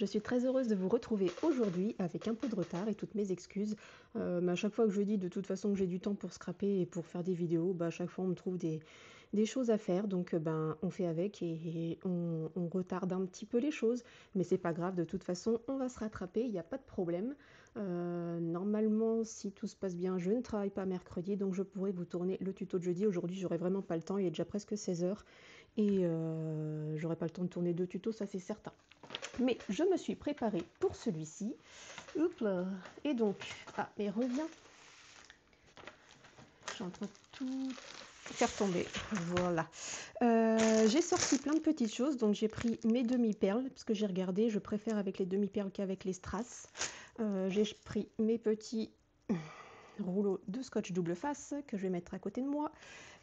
Je suis très heureuse de vous retrouver aujourd'hui avec un peu de retard et toutes mes excuses. Mais à chaque fois que je dis de toute façon que j'ai du temps pour scraper et pour faire des vidéos, à chaque fois on me trouve des choses à faire. Donc on fait avec et on retarde un petit peu les choses. Mais c'est pas grave, de toute façon on va se rattraper, il n'y a pas de problème. Normalement, si tout se passe bien, je ne travaille pas mercredi, donc je pourrai vous tourner le tuto de jeudi. Aujourd'hui, j'aurai vraiment pas le temps, il est déjà presque 16 heures et j'aurai pas le temps de tourner deux tutos, ça c'est certain. Mais je me suis préparée pour celui-ci. Hop là. Et donc, mais reviens. Je suis en train de tout faire tomber. Voilà. J'ai sorti plein de petites choses. Donc j'ai pris mes demi-perles, parce que j'ai regardé, je préfère avec les demi-perles qu'avec les strass. J'ai pris mes petits rouleaux de scotch double face que je vais mettre à côté de moi.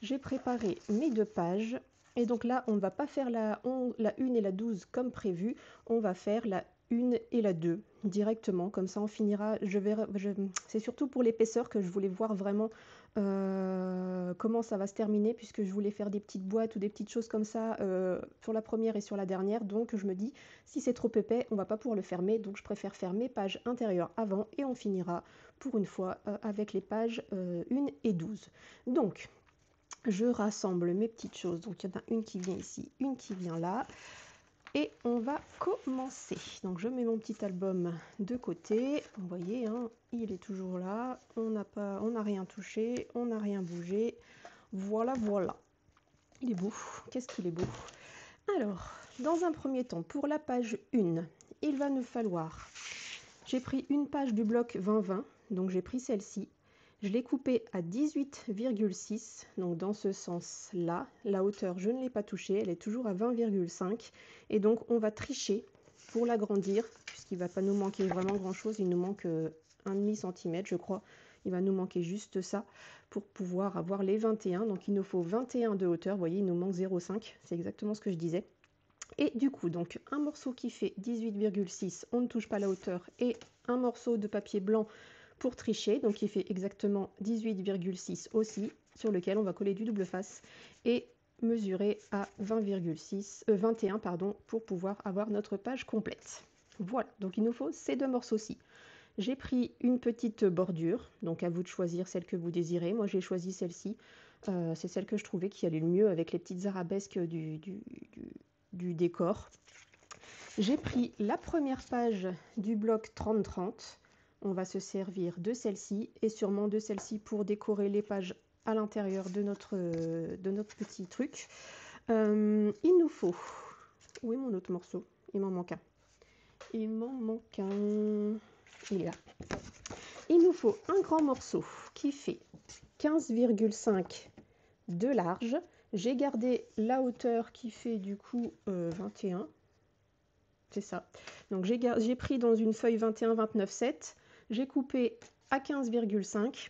J'ai préparé mes deux pages. Et donc là, on ne va pas faire la 1 et la 12 comme prévu. On va faire la 1 et la 2 directement. Comme ça, on finira. C'est surtout pour l'épaisseur que je voulais voir vraiment comment ça va se terminer, puisque je voulais faire des petites boîtes ou des petites choses comme ça sur la première et sur la dernière. Donc je me dis, si c'est trop épais, on va pas pouvoir le fermer. Donc je préfère faire mes pages intérieures avant et on finira pour une fois avec les pages 1 et 12. Donc, je rassemble mes petites choses. Donc, il y en a une qui vient ici, une qui vient là. Et on va commencer. Donc, je mets mon petit album de côté. Vous voyez, hein, il est toujours là. On n'a rien touché, on n'a rien bougé. Voilà, voilà. Il est beau. Qu'est-ce qu'il est beau. Alors, dans un premier temps, pour la page 1, il va nous falloir... J'ai pris une page du bloc 20-20. Donc, j'ai pris celle-ci. Je l'ai coupée à 18,6, donc dans ce sens-là. La hauteur, je ne l'ai pas touchée, elle est toujours à 20,5. Et donc, on va tricher pour l'agrandir, puisqu'il ne va pas nous manquer vraiment grand-chose. Il nous manque 1,5 cm, je crois. Il va nous manquer juste ça pour pouvoir avoir les 21. Donc, il nous faut 21 de hauteur. Vous voyez, il nous manque 0,5. C'est exactement ce que je disais. Et du coup, donc un morceau qui fait 18,6, on ne touche pas la hauteur, et un morceau de papier blanc pour tricher, donc il fait exactement 18,6 aussi, sur lequel on va coller du double face et mesurer à 21 pour pouvoir avoir notre page complète. Voilà, donc il nous faut ces deux morceaux-ci. J'ai pris une petite bordure, donc à vous de choisir celle que vous désirez. Moi j'ai choisi celle-ci, c'est celle que je trouvais qui allait le mieux avec les petites arabesques du décor. J'ai pris la première page du bloc 30-30. On va se servir de celle-ci et sûrement de celle-ci pour décorer les pages à l'intérieur de notre petit truc. Il nous faut... Où est mon autre morceau? Il m'en manque un. Il m'en manque un. Il est là. Il nous faut un grand morceau qui fait 15,5 de large. J'ai gardé la hauteur qui fait du coup 21. C'est ça. Donc j'ai pris dans une feuille 21, 29, 7. J'ai coupé à 15,5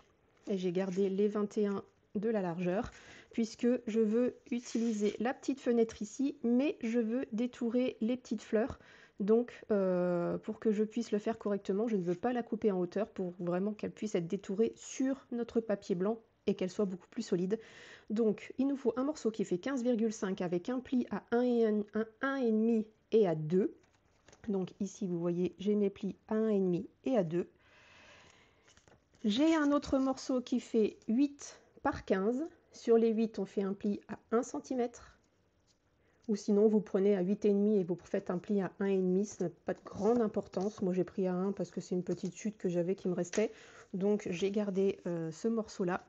et j'ai gardé les 21 de la largeur puisque je veux utiliser la petite fenêtre ici, mais je veux détourer les petites fleurs. Donc pour que je puisse le faire correctement, je ne veux pas la couper en hauteur pour vraiment qu'elle puisse être détourée sur notre papier blanc et qu'elle soit beaucoup plus solide. Donc il nous faut un morceau qui fait 15,5 avec un pli à 1,5 et à 2. Donc ici, vous voyez, j'ai mes plis à 1,5 et à 2. J'ai un autre morceau qui fait 8 par 15. Sur les 8, on fait un pli à 1 cm. Ou sinon, vous prenez à 8,5 et vous faites un pli à 1,5. Ça n'a pas de grande importance. Moi, j'ai pris à 1 parce que c'est une petite chute que j'avais qui me restait. Donc, j'ai gardé ce morceau-là.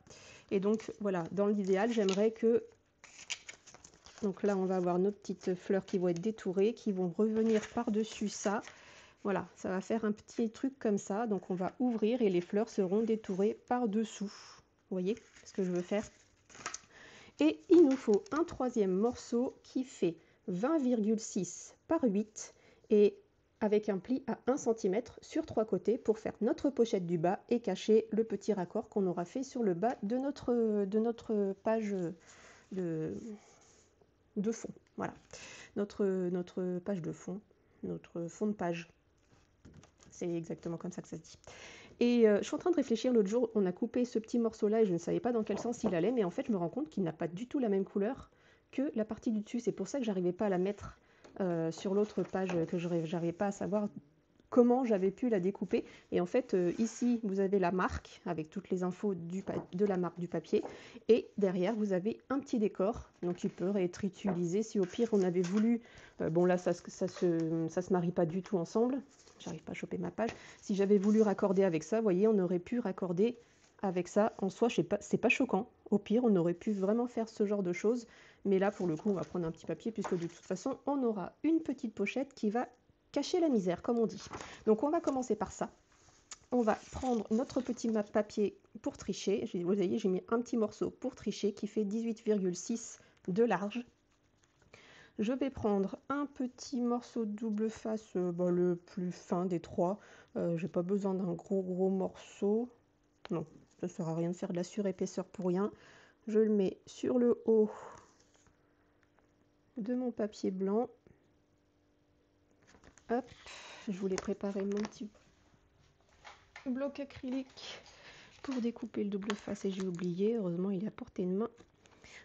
Et donc, voilà, dans l'idéal, j'aimerais que... Donc là, on va avoir nos petites fleurs qui vont être détourées, qui vont revenir par-dessus ça. Voilà, ça va faire un petit truc comme ça. Donc on va ouvrir et les fleurs seront détourées par-dessous. Vous voyez ce que je veux faire? Et il nous faut un troisième morceau qui fait 20,6 par 8 et avec un pli à 1 cm sur 3 côtés pour faire notre pochette du bas et cacher le petit raccord qu'on aura fait sur le bas de notre page de fond. Voilà, notre page de fond, notre fond de page. C'est exactement comme ça que ça se dit. Et je suis en train de réfléchir, l'autre jour, on a coupé ce petit morceau-là et je ne savais pas dans quel sens il allait, mais en fait, je me rends compte qu'il n'a pas du tout la même couleur que la partie du dessus. C'est pour ça que j'arrivais pas à la mettre sur l'autre page que je n'arrivais pas à savoir comment j'avais pu la découper. Et en fait, ici, vous avez la marque avec toutes les infos de la marque du papier. Et derrière, vous avez un petit décor. Donc, il peut être utilisé si au pire, on avait voulu... bon, là, ça se marie pas du tout ensemble. J'arrive pas à choper ma page. Si j'avais voulu raccorder avec ça, vous voyez, on aurait pu raccorder avec ça. En soi, c'est pas choquant. Au pire, on aurait pu vraiment faire ce genre de choses. Mais là, pour le coup, on va prendre un petit papier puisque de toute façon, on aura une petite pochette qui va cacher la misère, comme on dit. Donc, on va commencer par ça. On va prendre notre petit papier pour tricher. Vous voyez, j'ai mis un petit morceau pour tricher qui fait 18,6 de large. Je vais prendre un petit morceau de double face, le plus fin des trois. J'ai pas besoin d'un gros morceau. Non, ça ne sert à rien de faire de la surépaisseur pour rien. Je le mets sur le haut de mon papier blanc. Hop, je voulais préparer mon petit bloc acrylique pour découper le double face et j'ai oublié. Heureusement, il est à portée de main.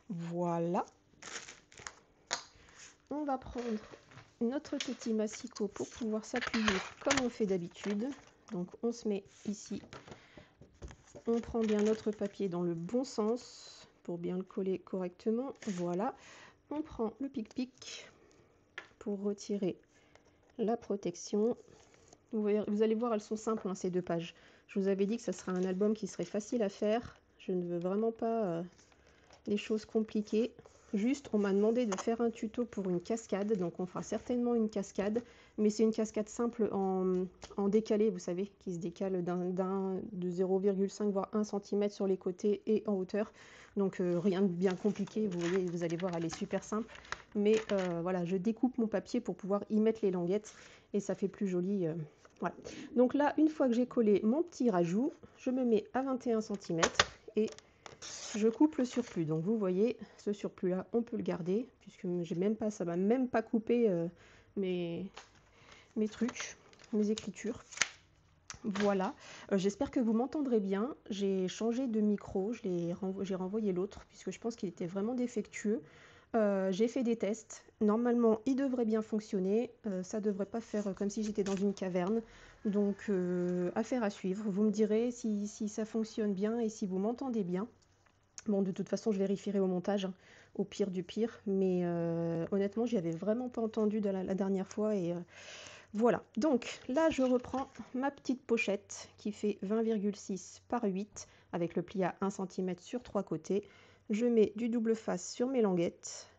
Voilà. On va prendre notre petit massicot pour pouvoir s'appuyer comme on fait d'habitude. Donc, on se met ici. On prend bien notre papier dans le bon sens pour bien le coller correctement. Voilà. On prend le pic-pic pour retirer la protection. Vous allez voir, elles sont simples, hein, ces deux pages. Je vous avais dit que ça serait un album qui serait facile à faire. Je ne veux vraiment pas des choses compliquées. Juste, on m'a demandé de faire un tuto pour une cascade. Donc, on fera certainement une cascade. Mais c'est une cascade simple en décalé, vous savez, qui se décale de 0,5 voire 1 cm sur les côtés et en hauteur. Donc, rien de bien compliqué. Vous voyez, vous allez voir, elle est super simple. Mais voilà, je découpe mon papier pour pouvoir y mettre les languettes. Et ça fait plus joli. Voilà. Donc là, une fois que j'ai collé mon petit rajout, je me mets à 21 cm et je coupe le surplus. Donc vous voyez, ce surplus là, on peut le garder puisque j'ai même pas, ça m'a même pas coupé mes trucs, mes écritures. Voilà, j'espère que vous m'entendrez bien. J'ai changé de micro, j'ai renvoyé l'autre puisque je pense qu'il était vraiment défectueux. J'ai fait des tests. Normalement, il devrait bien fonctionner. Ça devrait pas faire comme si j'étais dans une caverne. Donc, affaire à suivre. Vous me direz si ça fonctionne bien et si vous m'entendez bien. Bon, de toute façon, je vérifierai au montage, hein, au pire du pire. Mais honnêtement, j'y avais vraiment pas entendu la dernière fois. Et voilà. Donc, là, je reprends ma petite pochette qui fait 20,6 par 8 avec le pli à 1 cm sur 3 côtés. Je mets du double face sur mes languettes.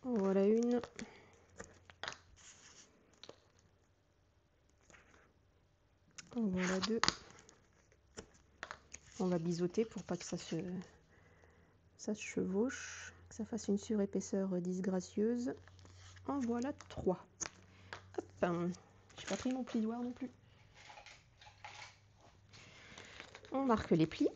Voilà une. Voilà deux. On va biseauter pour pas que ça se chevauche, que ça fasse une surépaisseur disgracieuse. En voilà 3. Hop, j'ai pas pris mon plioir non plus. On marque les plis.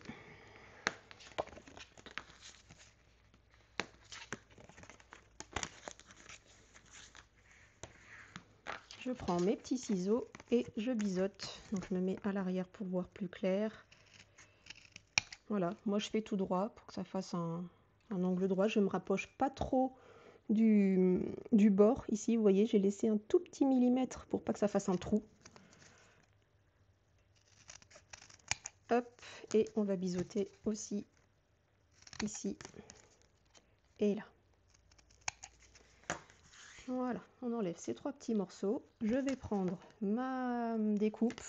Je prends mes petits ciseaux et je biseaute. Donc je me mets à l'arrière pour voir plus clair. Voilà, moi je fais tout droit pour que ça fasse un angle droit. Je me rapproche pas trop du bord. Ici, vous voyez, j'ai laissé un tout petit millimètre pour pas que ça fasse un trou. Hop, et on va biseauter aussi ici et là. Voilà, on enlève ces 3 petits morceaux. Je vais prendre ma découpe,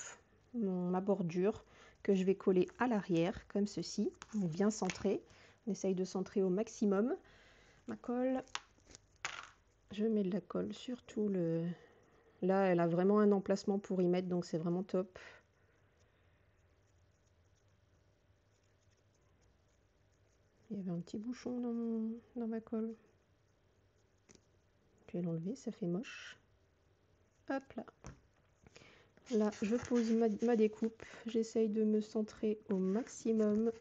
ma bordure, que je vais coller à l'arrière, comme ceci, bien centré. On essaye de centrer au maximum. Ma colle, je mets de la colle sur tout le... Là, elle a vraiment un emplacement pour y mettre, donc c'est vraiment top. Il y avait un petit bouchon dans ma colle. Je vais l'enlever, ça fait moche. Hop là. Là, je pose ma découpe. J'essaye de me centrer au maximum.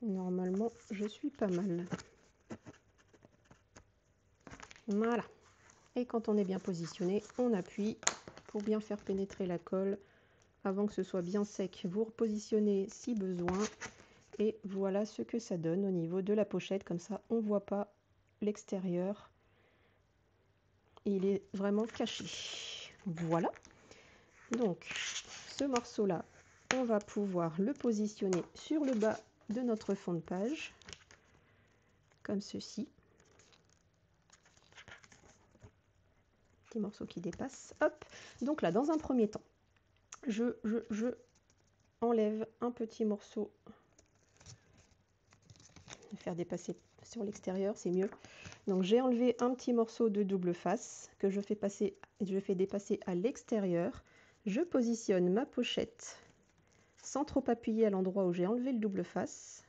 Normalement, je suis pas mal. Voilà. Et quand on est bien positionné, on appuie pour bien faire pénétrer la colle. Avant que ce soit bien sec, vous repositionnez si besoin. Et voilà ce que ça donne au niveau de la pochette. Comme ça, on ne voit pas l'extérieur. Il est vraiment caché. Voilà. Donc, ce morceau-là, on va pouvoir le positionner sur le bas de notre fond de page. Comme ceci. Petit morceau qui dépasse. Hop. Donc là, dans un premier temps, je enlève un petit morceau. Faire dépasser sur l'extérieur, c'est mieux. Donc j'ai enlevé un petit morceau de double face que je fais dépasser à l'extérieur. Je positionne ma pochette sans trop appuyer à l'endroit où j'ai enlevé le double face.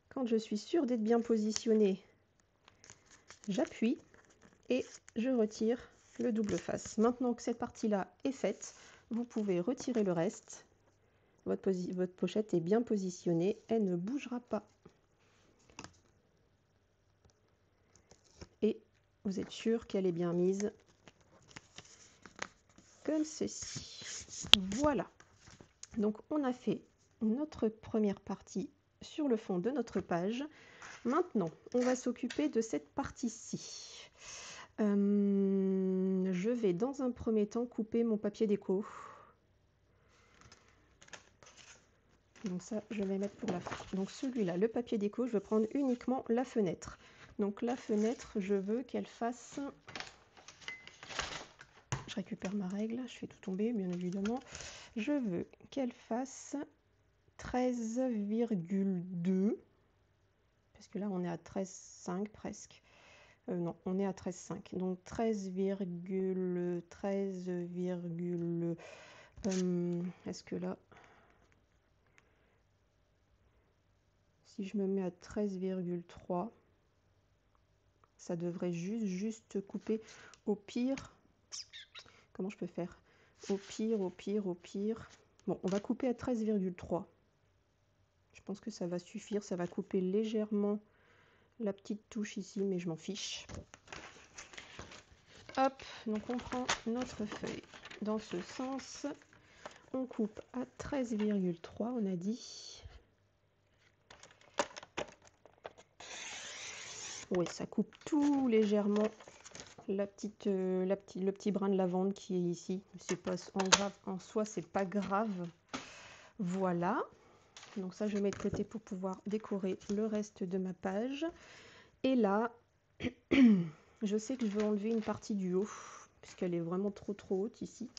Quand je suis sûre d'être bien positionnée, j'appuie et je retire le double face. Maintenant que cette partie-là est faite, vous pouvez retirer le reste. Votre pochette est bien positionnée, elle ne bougera pas. Et vous êtes sûr qu'elle est bien mise comme ceci. Voilà. Donc on a fait notre première partie sur le fond de notre page. Maintenant, on va s'occuper de cette partie-ci. Je vais dans un premier temps couper mon papier déco. Donc ça, je vais mettre pour la fin. Donc celui-là, le papier déco, je vais prendre uniquement la fenêtre. Donc la fenêtre, je veux qu'elle fasse... Je récupère ma règle, je fais tout tomber, bien évidemment. Je veux qu'elle fasse 13,2. Parce que là, on est à 13,5 presque. Non, on est à 13,5. Donc 13, est-ce que là... Si je me mets à 13,3, ça devrait juste couper. Au pire, comment je peux faire? Au pire. Bon, on va couper à 13,3. Je pense que ça va suffire. Ça va couper légèrement la petite touche ici, mais je m'en fiche. Hop, donc on prend notre feuille dans ce sens. On coupe à 13,3, on a dit. Oui, ça coupe tout légèrement le petit brin de lavande qui est ici. C'est pas en soi, c'est pas grave. Voilà. Donc ça, je mets de côté pour pouvoir décorer le reste de ma page. Et là, je sais que je veux enlever une partie du haut, puisqu'elle est vraiment trop haute ici.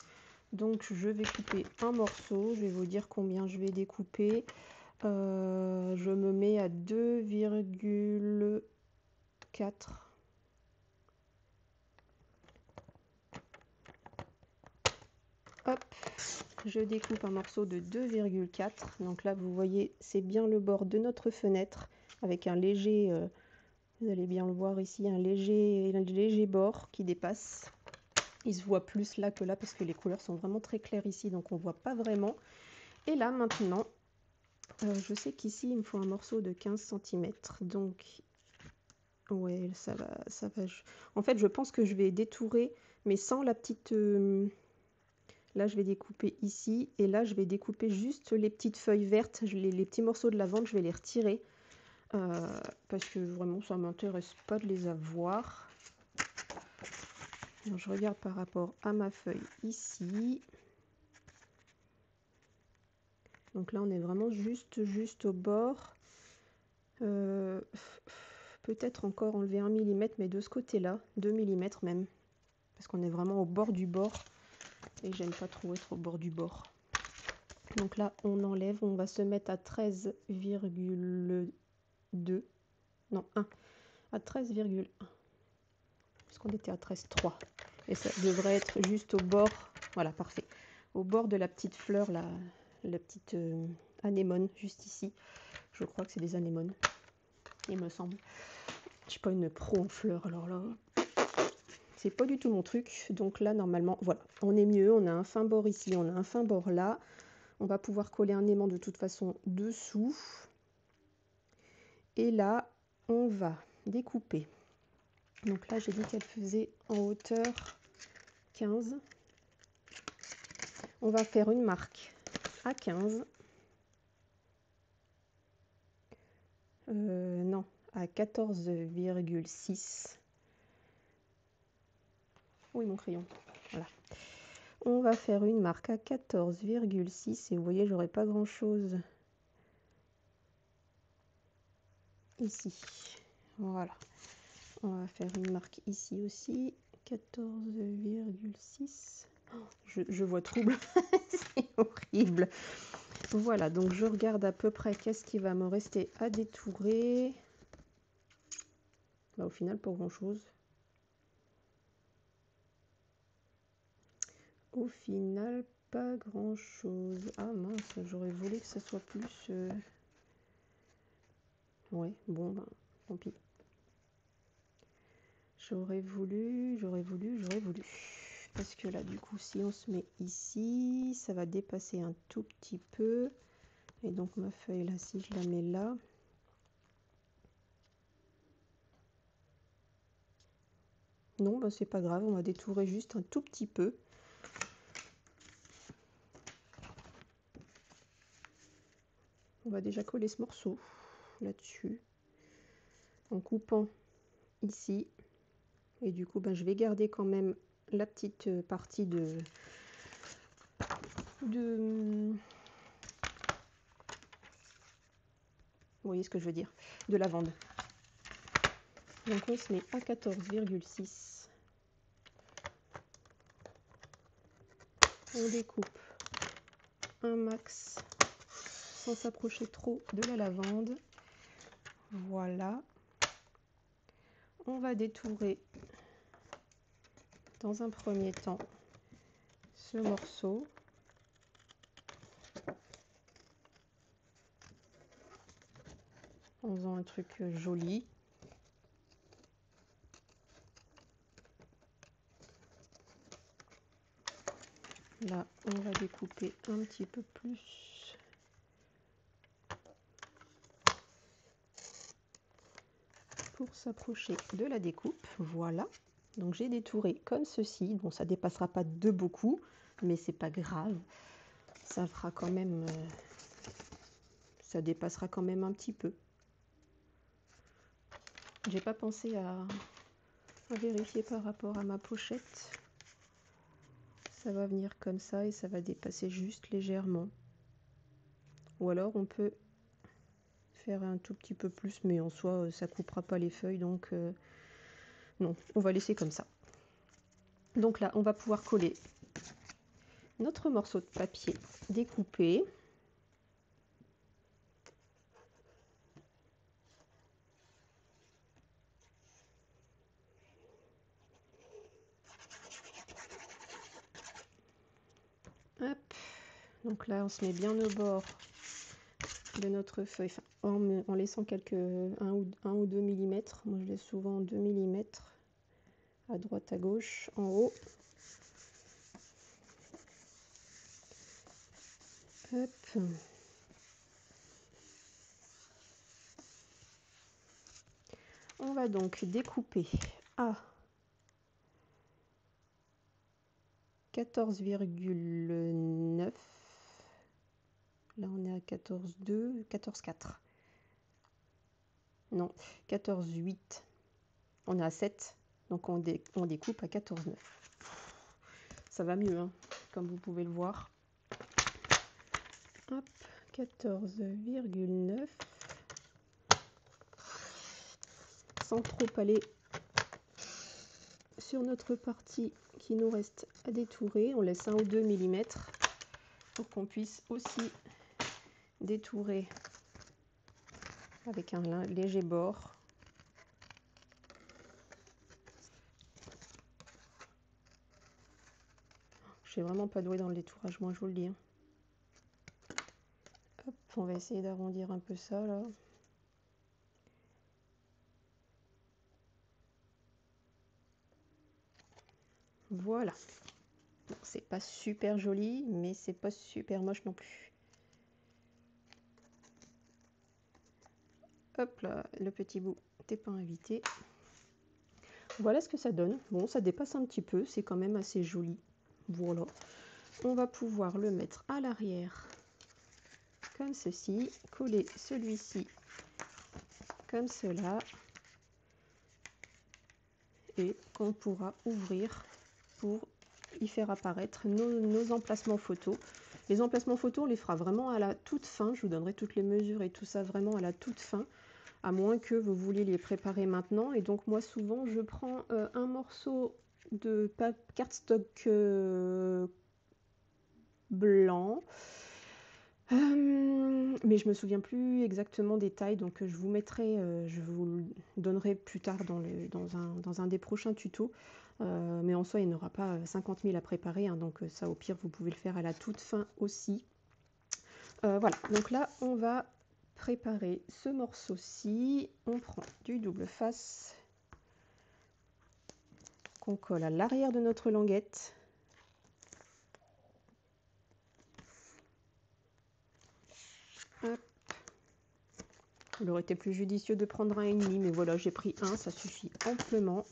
Donc je vais couper un morceau. Je vais vous dire combien je vais découper. Je me mets à 2,4. Hop, je découpe un morceau de 2,4. Donc là, vous voyez, c'est bien le bord de notre fenêtre avec un léger, vous allez bien le voir ici, un léger bord qui dépasse. Il se voit plus là que là parce que les couleurs sont vraiment très claires ici, donc on ne voit pas vraiment. Et là, maintenant, je sais qu'ici, il me faut un morceau de 15 cm. Donc, ouais, ça va. En fait, je pense que je vais détourer, mais sans la petite... Là, je vais découper ici. Et là, je vais découper juste les petites feuilles vertes. Les petits morceaux de lavande, je vais les retirer. Parce que vraiment, ça ne m'intéresse pas de les avoir. Donc, je regarde par rapport à ma feuille ici. Donc là, on est vraiment juste au bord. Peut-être encore enlever 1 mm, mais de ce côté-là, 2 mm même. Parce qu'on est vraiment au bord du bord. Et j'aime pas trop être au bord du bord. Donc là, on enlève. On va se mettre à 13,2. Non, 1. À 13,1. Parce qu'on était à 13,3. Et ça devrait être juste au bord. Voilà, parfait. Au bord de la petite fleur, la petite anémone, juste ici. Je crois que c'est des anémones, il me semble. Je suis pas une pro en fleurs, alors là, c'est pas du tout mon truc. Donc là, normalement, voilà, on est mieux. On a un fin bord ici, on a un fin bord là. On va pouvoir coller un aimant de toute façon dessous. Et là, on va découper Donc là, j'ai dit qu'elle faisait en hauteur 15. On va faire une marque à 15. Non, à 14,6. Oui, mon crayon. Voilà. On va faire une marque à 14,6 et vous voyez, j'aurai pas grand chose ici. Voilà. On va faire une marque ici aussi. 14,6. Je vois trouble. C'est horrible. Voilà, donc je regarde à peu près qu'est-ce qui va me rester à détourer. Bah, au final, pas grand-chose. Au final, pas grand-chose. Ah mince, j'aurais voulu que ça soit plus... Ouais, bon, ben, tant pis. J'aurais voulu... Parce que là, du coup, si on se met ici, ça va dépasser un tout petit peu. Et donc, ma feuille, là, si je la mets là... Non, ben, c'est pas grave, on va détourer juste un tout petit peu. On va déjà coller ce morceau là-dessus. En coupant ici. Et du coup, ben, je vais garder quand même la petite partie de vous voyez ce que je veux dire, de lavande. Donc on se met à 14,6. On découpe un max sans s'approcher trop de la lavande. Voilà. On va détourer dans un premier temps ce morceau. En faisant un truc joli. Là, on va découper un petit peu plus. Pour s'approcher de la découpe. Voilà. Donc j'ai détouré comme ceci. Bon, ça dépassera pas de beaucoup, mais c'est pas grave. Ça fera quand même... ça dépassera quand même un petit peu. J'ai pas pensé à vérifier par rapport à ma pochette. Ça va venir comme ça et ça va dépasser juste légèrement. Ou alors on peut faire un tout petit peu plus, mais en soi ça coupera pas les feuilles, donc non, on va laisser comme ça. Donc là on va pouvoir coller notre morceau de papier découpé. Hop. Donc là on se met bien au bord de notre feuille, enfin, en laissant quelques 1 ou 2 mm. Moi je laisse souvent 2 mm à droite à gauche en haut. Hop. On va donc découper à 14,9. Là on est à 14,2, 14,4. Non, 14,8. On est à 7, donc on découpe à 14,9. Ça va mieux, hein, comme vous pouvez le voir. Hop, 14,9. Sans trop aller sur notre partie qui nous reste à détourer. On laisse 1 ou 2 mm pour qu'on puisse aussi détourer avec un léger bord. Je suis vraiment pas douée dans le détourage, moi je vous le dis. Hop, on va essayer d'arrondir un peu ça là. Voilà. Bon, c'est pas super joli, mais c'est pas super moche non plus. Hop là, le petit bout, t'es pas invité. Voilà ce que ça donne. Bon, ça dépasse un petit peu, c'est quand même assez joli. Voilà. On va pouvoir le mettre à l'arrière comme ceci, coller celui-ci comme cela et qu'on pourra ouvrir pour y faire apparaître nos emplacements photos. Les emplacements photos, on les fera vraiment à la toute fin. Je vous donnerai toutes les mesures et tout ça vraiment à la toute fin, à moins que vous vouliez les préparer maintenant. Et donc moi souvent je prends un morceau de cardstock blanc, mais je me souviens plus exactement des tailles, donc je vous mettrai, je vous le donnerai plus tard dans un des prochains tutos. Mais en soi, il n'y en aura pas 50 000 à préparer, hein, donc ça au pire, vous pouvez le faire à la toute fin aussi. Voilà, donc là, on va préparer ce morceau-ci. On prend du double face qu'on colle à l'arrière de notre languette. Hop. Il aurait été plus judicieux de prendre un et demi, mais voilà, j'ai pris un, ça suffit amplement.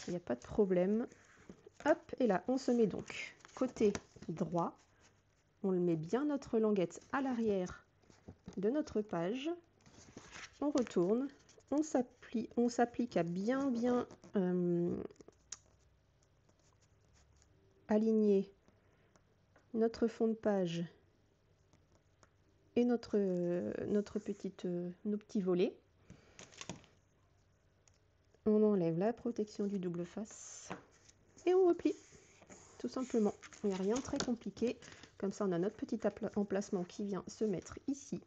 Il n'y a pas de problème. Hop, et là, on se met donc côté droit. On le met bien notre languette à l'arrière de notre page. On retourne. On s'applique à bien aligner notre fond de page et nos petits volets. On enlève la protection du double face et on replie, tout simplement. Il n'y a rien de très compliqué. Comme ça, on a notre petit emplacement qui vient se mettre ici.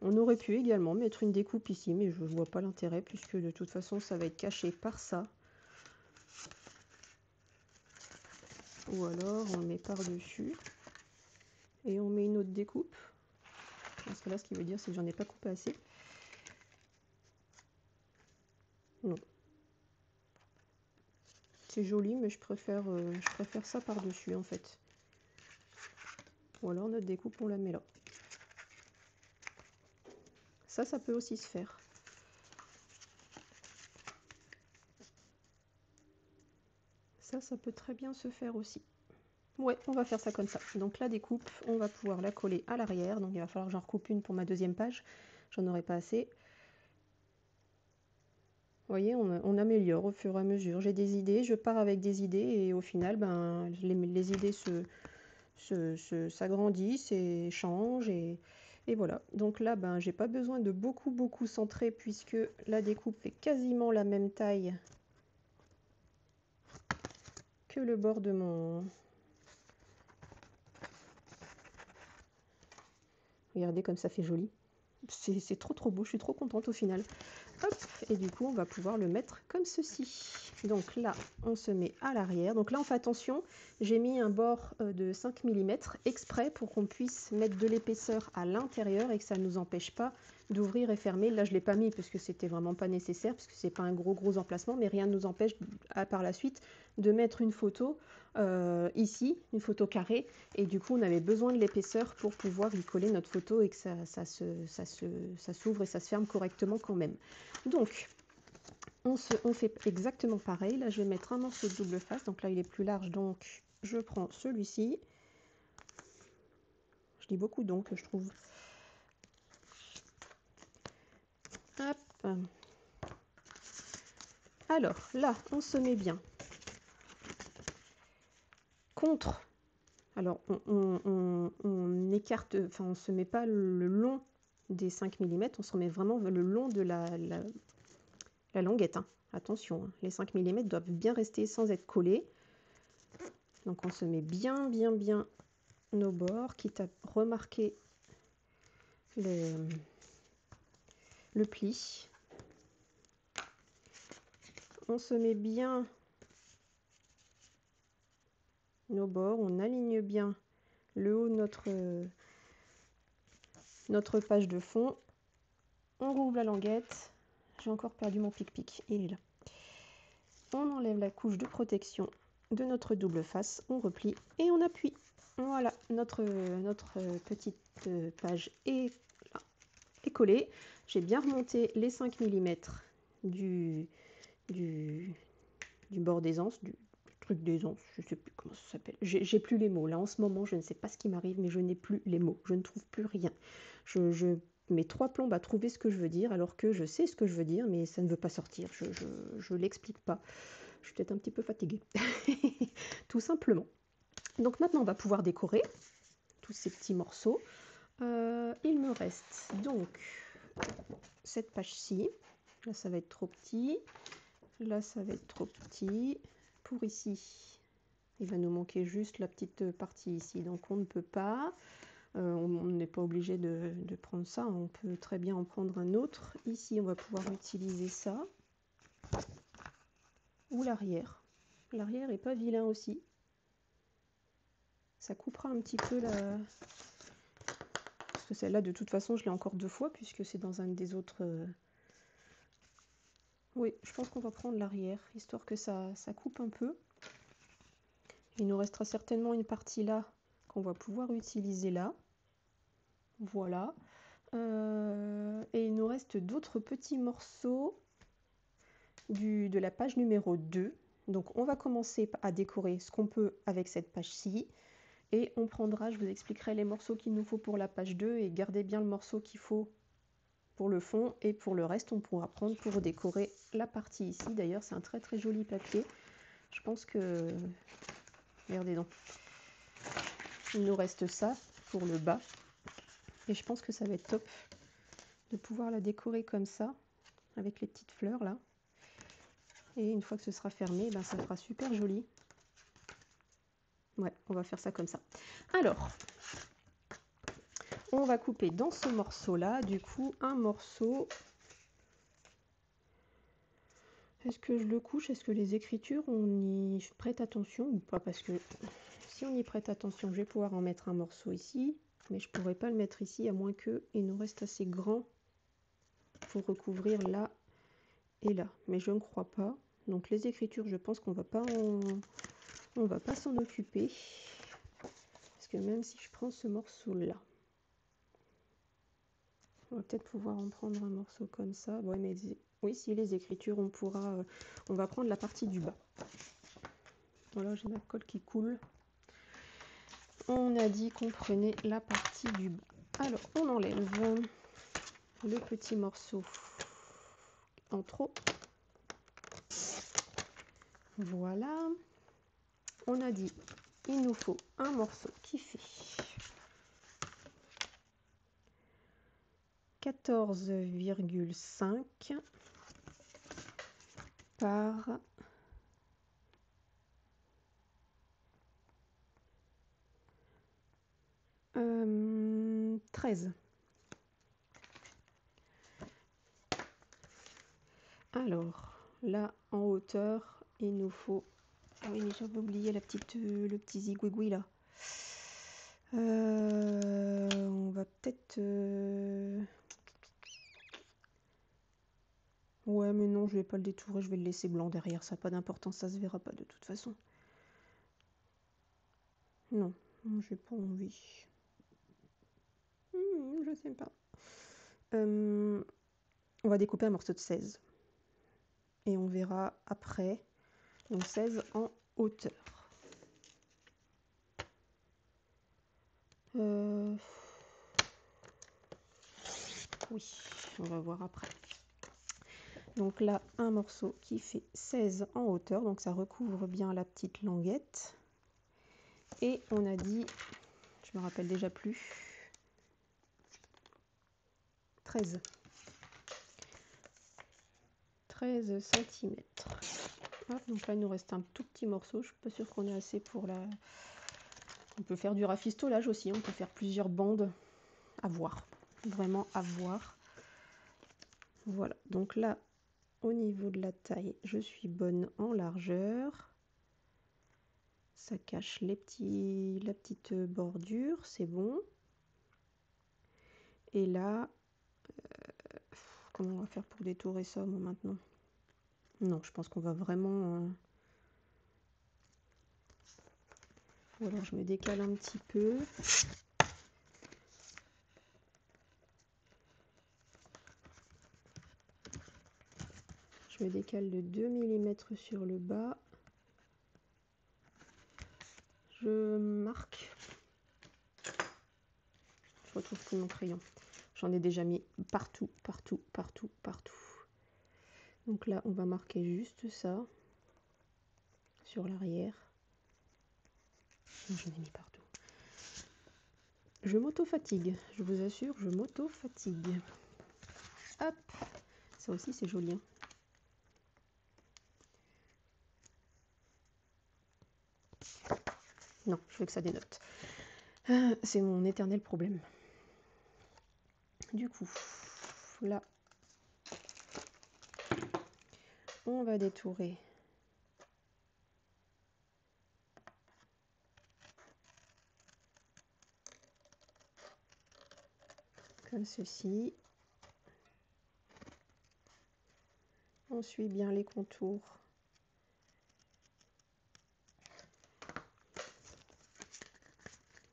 On aurait pu également mettre une découpe ici, mais je ne vois pas l'intérêt puisque de toute façon, ça va être caché par ça. Ou alors, on le met par-dessus et on met une autre découpe. Parce que là, ce qui veut dire, c'est que j'en ai pas coupé assez. Non. C'est joli, mais je préfère ça par-dessus, en fait. Ou alors, notre découpe, on la met là. Ça peut aussi se faire. Ça peut très bien se faire aussi. Ouais, on va faire ça comme ça. Donc la découpe, on va pouvoir la coller à l'arrière. Donc il va falloir que j'en recoupe une pour ma deuxième page. J'en aurai pas assez. Vous voyez, on améliore au fur et à mesure. J'ai des idées, je pars avec des idées et au final, ben, les idées s'agrandissent et changent. Et voilà. Donc là, ben, j'ai pas besoin de beaucoup centrer puisque la découpe fait quasiment la même taille que le bord de mon... Regardez comme ça fait joli. C'est trop beau, je suis trop contente au final. Hop, et du coup, on va pouvoir le mettre comme ceci. Donc là, on se met à l'arrière. Donc là, on fait attention, j'ai mis un bord de 5 mm exprès pour qu'on puisse mettre de l'épaisseur à l'intérieur et que ça ne nous empêche pas d'ouvrir et fermer. Là, je ne l'ai pas mis parce que c'était vraiment pas nécessaire, parce que c'est pas un gros emplacement, mais rien ne nous empêche par la suite de mettre une photo ici, une photo carrée, et du coup on avait besoin de l'épaisseur pour pouvoir y coller notre photo et que ça s'ouvre et ça se ferme correctement quand même. Donc on fait exactement pareil. Là je vais mettre un morceau de double face, donc là il est plus large, donc je prends celui-ci. Je dis beaucoup donc, je trouve. Hop. Alors là on se met bien contre. Alors, on écarte, enfin, on ne se met pas le long des 5 mm, on se met vraiment le long de la languette. Hein. Attention, hein, les 5 mm doivent bien rester sans être collés. Donc, on se met bien nos bords, quitte à remarquer le pli. On se met bien nos bords, on aligne bien le haut de notre page de fond. On rouvre la languette. J'ai encore perdu mon pic-pic, il est là. On enlève la couche de protection de notre double face, on replie et on appuie. Voilà, notre petite page est collée. J'ai bien remonté les 5 mm du bord d'aisance, du truc d'aisance, je sais plus comment ça s'appelle. J'ai plus les mots. Là, en ce moment, je ne sais pas ce qui m'arrive, mais je n'ai plus les mots. Je ne trouve plus rien. Je mets 3 plombes à trouver ce que je veux dire, alors que je sais ce que je veux dire, mais ça ne veut pas sortir. Je l'explique pas. Je suis peut-être un petit peu fatiguée. Tout simplement. Donc maintenant, on va pouvoir décorer tous ces petits morceaux. Il me reste donc cette page-ci. Là, ça va être trop petit. Là, ça va être trop petit. Pour ici, il va nous manquer juste la petite partie ici. Donc, on ne peut pas. On n'est pas obligé de prendre ça. On peut très bien en prendre un autre. Ici, on va pouvoir utiliser ça. Ou l'arrière. L'arrière est pas vilain aussi. Ça coupera un petit peu la... Parce que celle-là, de toute façon, je l'ai encore 2 fois, puisque c'est dans un des autres... Oui, je pense qu'on va prendre l'arrière, histoire que ça coupe un peu. Il nous restera certainement une partie là, qu'on va pouvoir utiliser là. Voilà. Et il nous reste d'autres petits morceaux de la page numéro 2. Donc on va commencer à décorer ce qu'on peut avec cette page-ci. Et on prendra, je vous expliquerai les morceaux qu'il nous faut pour la page 2. Et gardez bien le morceau qu'il faut pour le fond. Et pour le reste, on pourra prendre pour décorer la partie ici. D'ailleurs, c'est un très très joli papier. Je pense que... Regardez donc. Il nous reste ça pour le bas. Et je pense que ça va être top de pouvoir la décorer comme ça, avec les petites fleurs là. Et une fois que ce sera fermé, ben, ça fera super joli. Ouais, on va faire ça comme ça. Alors, on va couper dans ce morceau-là, du coup, un morceau. Est-ce que je le couche? Est-ce que les écritures, on y prête attention ou pas? Parce que si on y prête attention, je vais pouvoir en mettre un morceau ici, mais je ne pourrais pas le mettre ici, à moins qu'il nous reste assez grand pour recouvrir là et là. Mais je ne crois pas. Donc les écritures, je pense qu'on va pas s'en occuper. Parce que même si je prends ce morceau-là, on va peut-être pouvoir en prendre un morceau comme ça. Ouais, mais oui, si les écritures, on va prendre la partie du bas. Voilà, j'ai ma colle qui coule. On a dit qu'on prenait la partie du bas. Alors, on enlève le petit morceau en trop. Voilà. On a dit, il nous faut un morceau qui fait 14,5 par 13. Alors, là, en hauteur, il nous faut... Ah oui, mais j'avais oublié le petit zigouigoui là. On va peut-être... Ouais, mais non, je vais pas le détourer, je vais le laisser blanc derrière. Ça n'a pas d'importance, ça se verra pas de toute façon. Non, j'ai pas envie. Je sais pas. On va découper un morceau de 16. Et on verra après. Donc 16 en hauteur. Oui, on va voir après. Donc là, un morceau qui fait 16 en hauteur. Donc ça recouvre bien la petite languette. Et on a dit, je me rappelle déjà plus, 13 cm. Donc là, il nous reste un tout petit morceau. Je suis pas sûre qu'on ait assez pour la... On peut faire du rafistolage aussi. On peut faire plusieurs bandes. À voir. Vraiment à voir. Voilà. Donc là, au niveau de la taille, je suis bonne en largeur. Ça cache la petite bordure. C'est bon. Et là, comment on va faire pour détourer ça, moi, maintenant? Non, je pense qu'on va vraiment... Ou alors je me décale un petit peu. Je me décale de 2 mm sur le bas. Je marque. Je retrouve plus mon crayon. J'en ai déjà mis partout, partout, partout, partout. Donc là, on va marquer juste ça sur l'arrière. J'en ai mis partout. Je m'auto-fatigue, je vous assure, je m'auto-fatigue. Hop, ça aussi c'est joli. Hein. Non, je veux que ça dénote. C'est mon éternel problème. Du coup, là, on va détourer comme ceci. On suit bien les contours.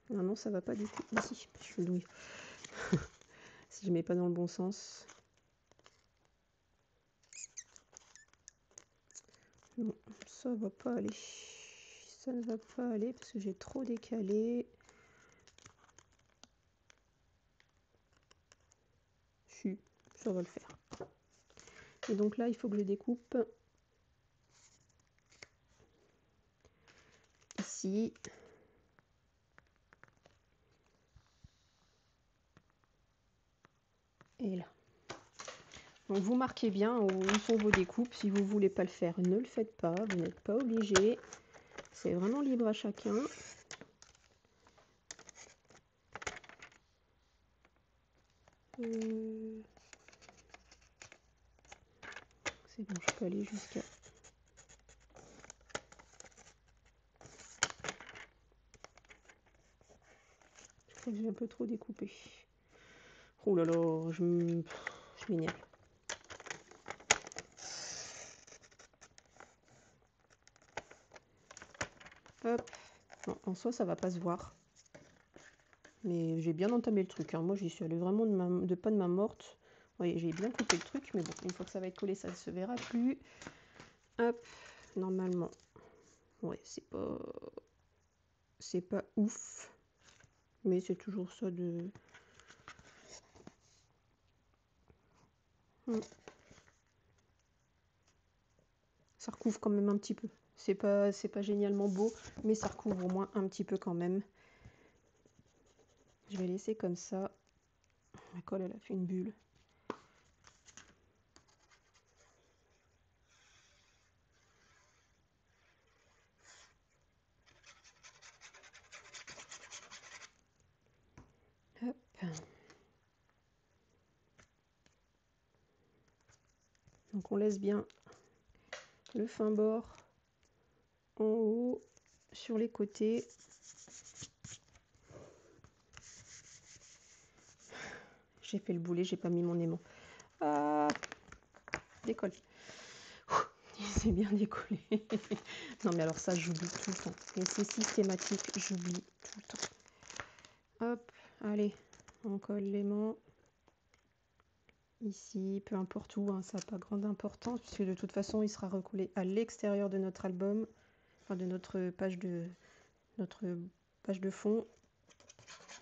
Non, ça va pas du tout. Ici, je suis douille. Si je mets pas dans le bon sens. Non, ça va pas aller. Ça ne va pas aller parce que j'ai trop décalé. Si, ça va le faire. Et donc là, il faut que je découpe ici. Et là. Donc vous marquez bien où sont vos découpes. Si vous ne voulez pas le faire, ne le faites pas. Vous n'êtes pas obligé. C'est vraiment libre à chacun. C'est bon, je peux aller jusqu'à... Je crois que j'ai un peu trop découpé. Oh là là, je m'énerve. Hop. Bon, en soi, ça va pas se voir. Mais j'ai bien entamé le truc. Hein. Moi, j'y suis allée vraiment de pas de main morte. Oui, j'ai bien coupé le truc, mais bon, une fois que ça va être collé, ça ne se verra plus. Hop, normalement. Ouais, c'est pas ouf. Mais c'est toujours ça de... Ça recouvre quand même un petit peu. C'est pas génialement beau, mais ça recouvre au moins un petit peu quand même. Je vais laisser comme ça. La colle, elle a fait une bulle. Hop. Donc on laisse bien le fin bord en haut, sur les côtés. J'ai fait le boulet, j'ai pas mis mon aimant. Ah, décolle. C'est bien décollé. Non mais alors ça j'oublie tout le temps. Et c'est systématique, j'oublie tout le temps. Hop, allez, on colle l'aimant. Ici, peu importe où, hein, ça n'a pas grande importance, puisque de toute façon, il sera recollé à l'extérieur de notre album, enfin de notre page de fond.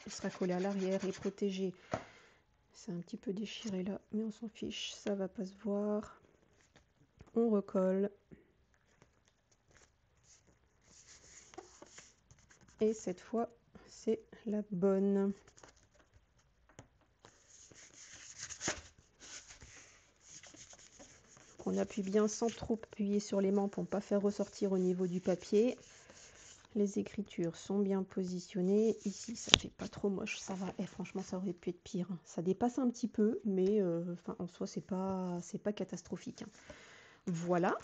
Il sera collé à l'arrière et protégé. C'est un petit peu déchiré là, mais on s'en fiche, ça va pas se voir. On recolle. Et cette fois, c'est la bonne. On appuie bien sans trop appuyer sur l'aimant pour ne pas faire ressortir au niveau du papier. Les écritures sont bien positionnées. Ici, ça fait pas trop moche, ça va. Et franchement, ça aurait pu être pire. Ça dépasse un petit peu, mais en soi, c'est pas catastrophique. Hein. Voilà.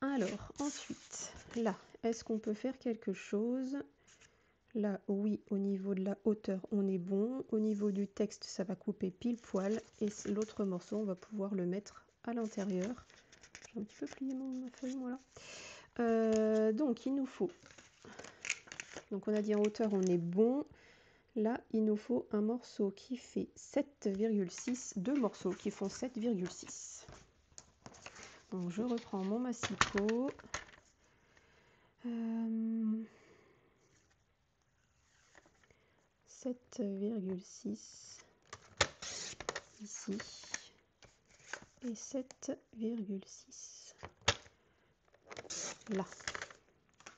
Alors, ensuite, là, est-ce qu'on peut faire quelque chose? Là, oui, au niveau de la hauteur, on est bon. Au niveau du texte, ça va couper pile poil. Et l'autre morceau, on va pouvoir le mettre à l'intérieur. J'ai un petit peu plié ma feuille, voilà. Donc, il nous faut... Donc, on a dit en hauteur, on est bon. Là, il nous faut un morceau qui fait 7,6. Deux morceaux qui font 7,6. Donc je reprends mon massicot. 7,6 ici et 7,6 là.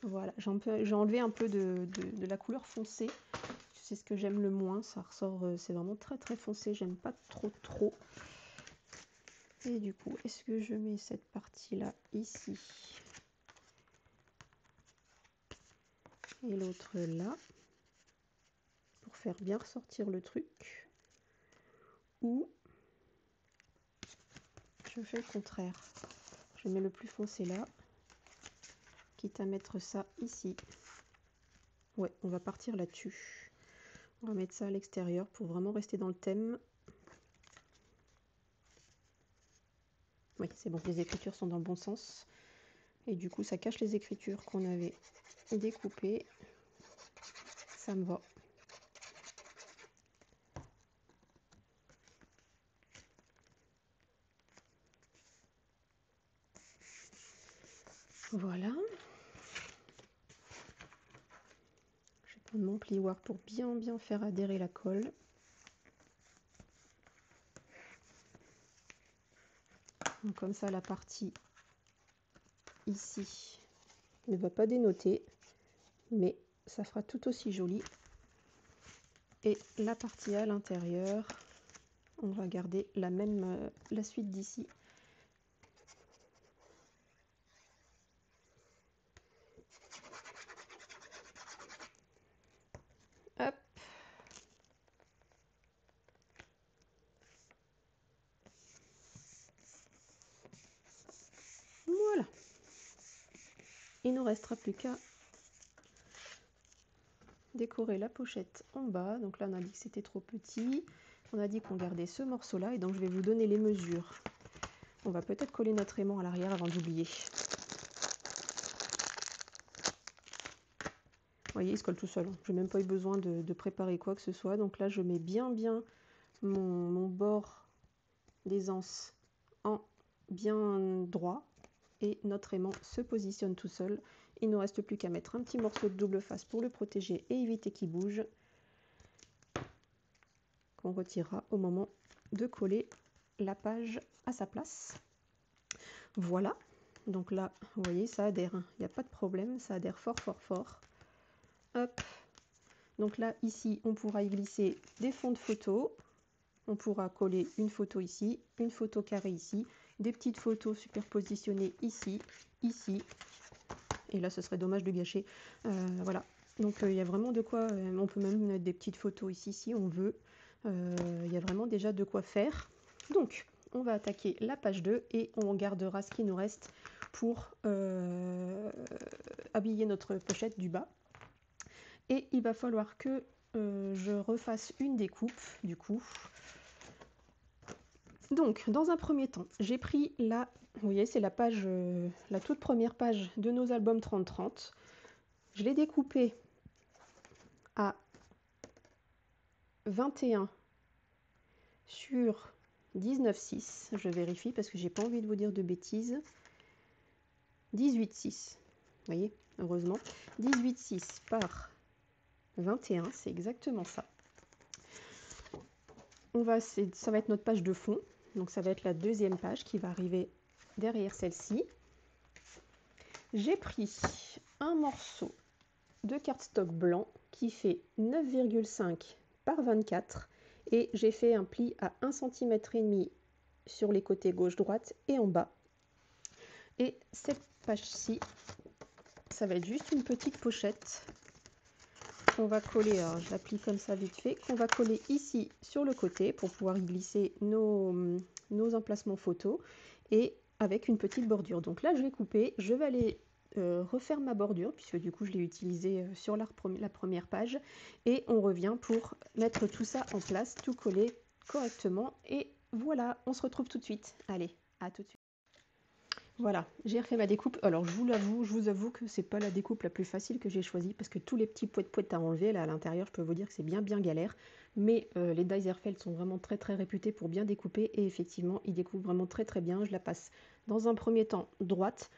Voilà, j'ai enlevé un peu de la couleur foncée. C'est ce que j'aime le moins. Ça ressort, c'est vraiment très très foncé. J'aime pas trop. Et du coup, est-ce que je mets cette partie-là ici et l'autre là pour faire bien ressortir le truc, ou je fais le contraire, je mets le plus foncé là, quitte à mettre ça ici. Ouais, on va partir là-dessus. On va mettre ça à l'extérieur pour vraiment rester dans le thème. Oui, c'est bon, les écritures sont dans le bon sens. Et du coup, ça cache les écritures qu'on avait découpées. Ça me va. Voilà. Je vais prendre mon plioir pour bien faire adhérer la colle. Donc comme ça, la partie ici ne va pas dénoter, mais ça fera tout aussi joli. Et la partie à l'intérieur, on va garder la suite d'ici. Hop. Voilà. Il ne nous restera plus qu'à décorer la pochette en bas. Donc là, on a dit que c'était trop petit. On a dit qu'on gardait ce morceau-là. Et donc, je vais vous donner les mesures. On va peut-être coller notre aimant à l'arrière avant d'oublier. Vous voyez, il se colle tout seul. Je n'ai même pas eu besoin de préparer quoi que ce soit. Donc là, je mets bien mon bord des anses en bien droit. Et notre aimant se positionne tout seul. Il ne nous reste plus qu'à mettre un petit morceau de double face pour le protéger et éviter qu'il bouge, qu'on retirera au moment de coller la page à sa place. Voilà, donc là, vous voyez, ça adhère, hein. Il n'y a pas de problème, ça adhère fort. Hop, donc là, ici, on pourra y glisser des fonds de photos. On pourra coller une photo ici, une photo carrée ici, des petites photos superpositionnées ici. Et là, ce serait dommage de gâcher. Voilà. Donc, il y a vraiment de quoi... on peut même mettre des petites photos ici, si on veut. Il y a vraiment déjà de quoi faire. Donc, on va attaquer la page 2 et on gardera ce qui nous reste pour habiller notre pochette du bas. Et il va falloir que je refasse une découpe, du coup. Donc, dans un premier temps, j'ai pris vous voyez, c'est la page, la toute première page de nos albums 30-30. Je l'ai découpée à 21 sur 19,6. Je vérifie parce que j'ai pas envie de vous dire de bêtises. 18,6. Vous voyez, heureusement. 18,6 par 21, c'est exactement ça. Ça va être notre page de fond. Donc, ça va être la deuxième page qui va arriver derrière celle-ci. J'ai pris un morceau de cardstock blanc qui fait 9,5 par 24 et j'ai fait un pli à 1,5 cm sur les côtés gauche-droite et en bas. Et cette page-ci, ça va être juste une petite pochette qu'on va coller, alors je la plie comme ça vite fait, qu'on va coller ici sur le côté pour pouvoir y glisser nos emplacements photos et avec une petite bordure. Donc là, je vais couper, je vais aller refaire ma bordure puisque du coup je l'ai utilisée sur la première page et on revient pour mettre tout ça en place, tout coller correctement et voilà, on se retrouve tout de suite. Allez, à tout de suite. Voilà, j'ai refait ma découpe. Alors je vous avoue que c'est pas la découpe la plus facile que j'ai choisie parce que tous les petits poètes à enlever là à l'intérieur, je peux vous dire que c'est bien galère. Mais les Die Zerfeld sont vraiment très très réputés pour bien découper, et effectivement, ils découpent vraiment très très bien. Je la passe dans un premier temps droite,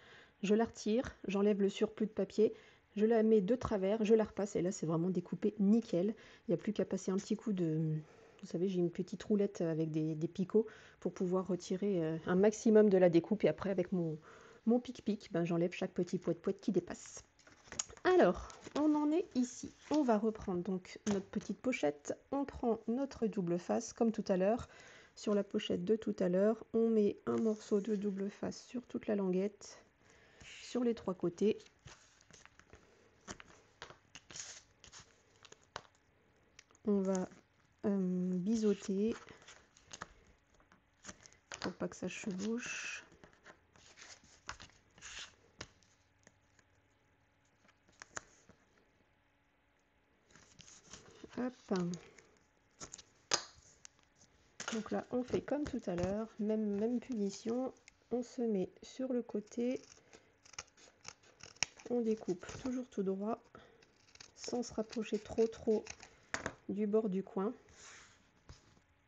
je la retire, j'enlève le surplus de papier, je la mets de travers, je la repasse, et là c'est vraiment découpé nickel. Il n'y a plus qu'à passer un petit coup de... Vous savez, j'ai une petite roulette avec des picots pour pouvoir retirer un maximum de la découpe, et après avec mon pic-pic, ben, j'enlève chaque petit poète-poète qui dépasse. Alors, on en est ici. On va reprendre donc notre petite pochette. On prend notre double face comme tout à l'heure. Sur la pochette de tout à l'heure, on met un morceau de double face sur toute la languette, sur les trois côtés. On va biseauter pour pas que ça chevauche. Hop. Donc là, on fait comme tout à l'heure, même punition. On se met sur le côté. On découpe toujours tout droit, sans se rapprocher trop du bord du coin.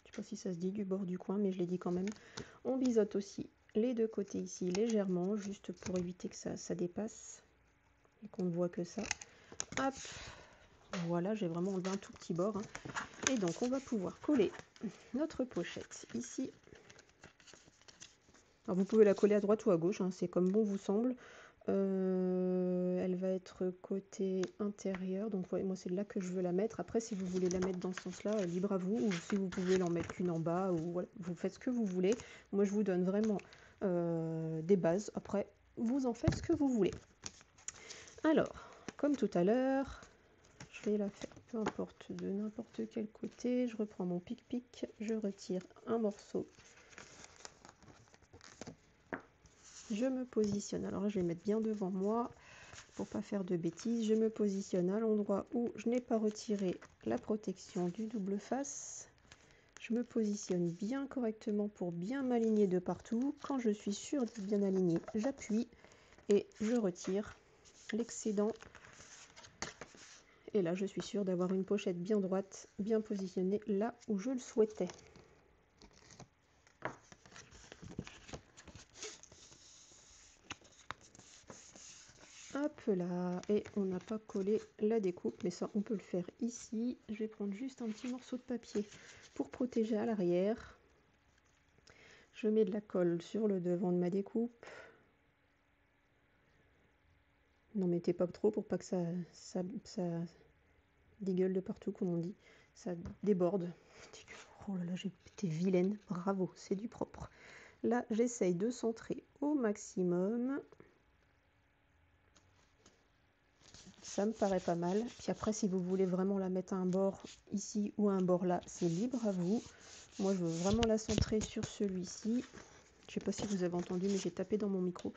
Je sais pas si ça se dit du bord du coin, mais je l'ai dit quand même. On biseaute aussi les deux côtés ici légèrement, juste pour éviter que ça dépasse et qu'on ne voit que ça. Hop, voilà, j'ai vraiment enlevé un tout petit bord. Et donc on va pouvoir coller notre pochette ici. Alors vous pouvez la coller à droite ou à gauche, c'est comme bon vous semble. Elle va être côté intérieur, donc ouais, moi c'est là que je veux la mettre. Après, si vous voulez la mettre dans ce sens-là, libre à vous, ou si vous pouvez l'en mettre qu'une en bas, ou voilà, vous faites ce que vous voulez. Moi je vous donne vraiment des bases, après vous en faites ce que vous voulez. Alors, comme tout à l'heure, je vais la faire peu importe de n'importe quel côté. Je reprends mon pic-pic, je retire un morceau. Je me positionne, alors là je vais mettre bien devant moi pour pas faire de bêtises. Je me positionne à l'endroit où je n'ai pas retiré la protection du double face. Je me positionne bien correctement pour bien m'aligner de partout. Quand je suis sûre d'être bien alignée, j'appuie et je retire l'excédent. Et là je suis sûre d'avoir une pochette bien droite, bien positionnée là où je le souhaitais. Hop là, et on n'a pas collé la découpe, mais ça on peut le faire ici. Je vais prendre juste un petit morceau de papier pour protéger à l'arrière. Je mets de la colle sur le devant de ma découpe. N'en mettez pas trop pour pas que ça dégueule de partout, comme on dit. Ça déborde. Oh là là, j'ai été vilaine. Bravo, c'est du propre. Là, j'essaye de centrer au maximum. Ça me paraît pas mal. Puis après, si vous voulez vraiment la mettre à un bord ici ou à un bord là, c'est libre à vous. Moi, je veux vraiment la centrer sur celui-ci. Je sais pas si vous avez entendu, mais j'ai tapé dans mon micro.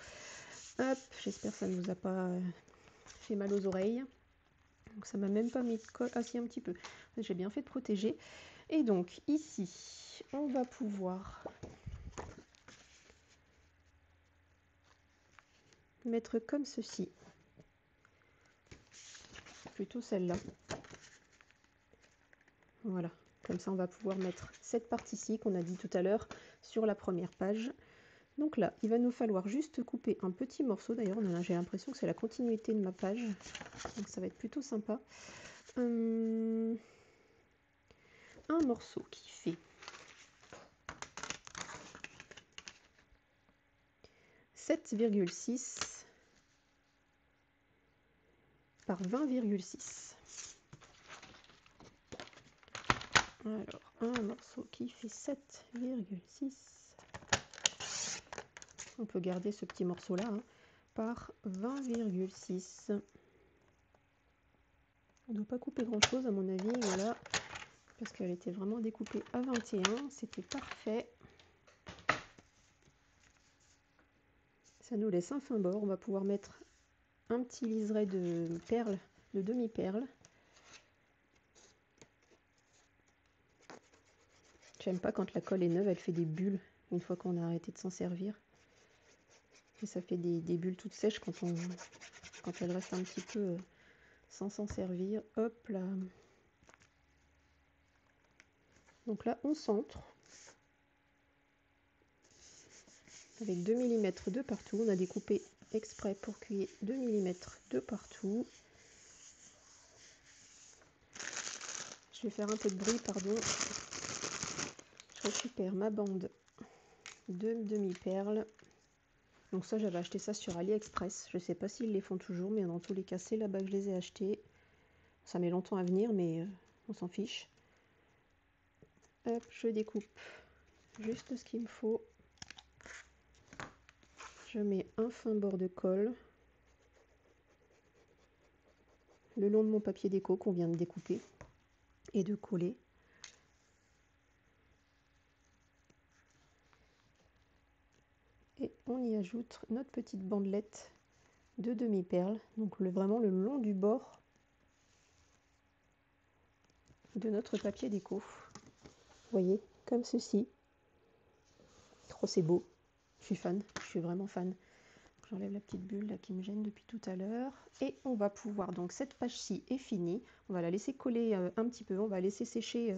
Hop, j'espère que ça ne vous a pas fait mal aux oreilles. Donc ça m'a même pas mis de colle. Ah si, un petit peu. J'ai bien fait de protéger. Et donc ici, on va pouvoir mettre comme ceci. Plutôt celle-là. Voilà. Comme ça, on va pouvoir mettre cette partie-ci qu'on a dit tout à l'heure sur la première page. Donc là, il va nous falloir juste couper un petit morceau. D'ailleurs, j'ai l'impression que c'est la continuité de ma page. Donc ça va être plutôt sympa. Un morceau qui fait 7,6 par 20,6. Alors, un morceau qui fait 7,6. On peut garder ce petit morceau-là, par 20,6. On ne doit pas couper grand-chose à mon avis, voilà. Parce qu'elle était vraiment découpée à 21. C'était parfait. Ça nous laisse un fin bord. On va pouvoir mettre un petit liseré de perles, de demi-perles. J'aime pas quand la colle est neuve, elle fait des bulles une fois qu'on a arrêté de s'en servir. Et ça fait des bulles toutes sèches quand elle reste un petit peu sans s'en servir. Hop là. Donc là, on centre avec 2 mm de partout. On a découpé exprès pour qu'il y ait 2 mm de partout. Je vais faire un peu de bruit, pardon. Je récupère ma bande de demi-perles. Donc ça, j'avais acheté ça sur AliExpress. Je ne sais pas s'ils les font toujours, mais dans tous les cas, c'est là-bas que je les ai achetés. Ça met longtemps à venir, mais on s'en fiche. Hop, je découpe juste ce qu'il me faut. Je mets un fin bord de colle le long de mon papier déco qu'on vient de découper et de coller. Et on y ajoute notre petite bandelette de demi-perles, donc vraiment le long du bord de notre papier déco. Vous voyez, comme ceci. Trop c'est beau. Je suis fan, je suis vraiment fan. J'enlève la petite bulle là qui me gêne depuis tout à l'heure. Et on va pouvoir, donc cette page-ci est finie. On va la laisser coller un petit peu. On va laisser sécher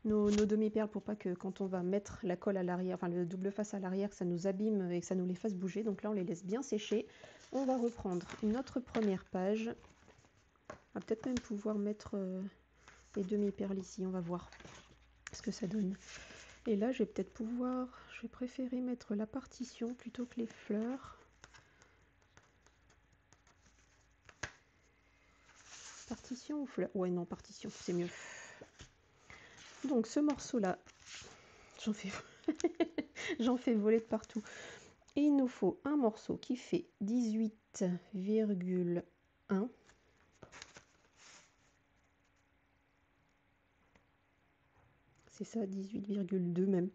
nos demi-perles pour pas que quand on va mettre la colle à l'arrière, enfin le double face à l'arrière, que ça nous abîme et que ça nous les fasse bouger. Donc là, on les laisse bien sécher. On va reprendre notre première page. On va peut-être même pouvoir mettre les demi-perles ici. On va voir ce que ça donne. Et là, je vais peut-être pouvoir, je vais préférer mettre la partition plutôt que les fleurs. Partition ou fleur? Ouais, non, partition, c'est mieux. Donc ce morceau-là, j'en fais... j'en fais voler de partout. Et il nous faut un morceau qui fait 18,1. C'est ça, 18,2 même.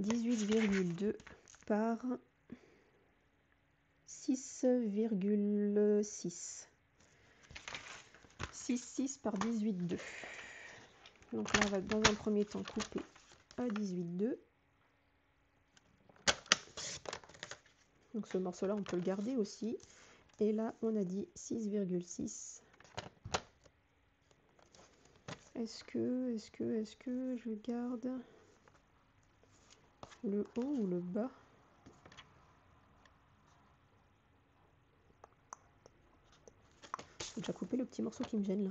18,2 par 6,6. 6,6 par 18,2. Donc là, on va dans un premier temps couper à 18,2. Donc ce morceau-là, on peut le garder aussi. Et là, on a dit 6,6. Est-ce que je garde le haut ou le bas? J'ai déjà coupé le petit morceau qui me gêne là.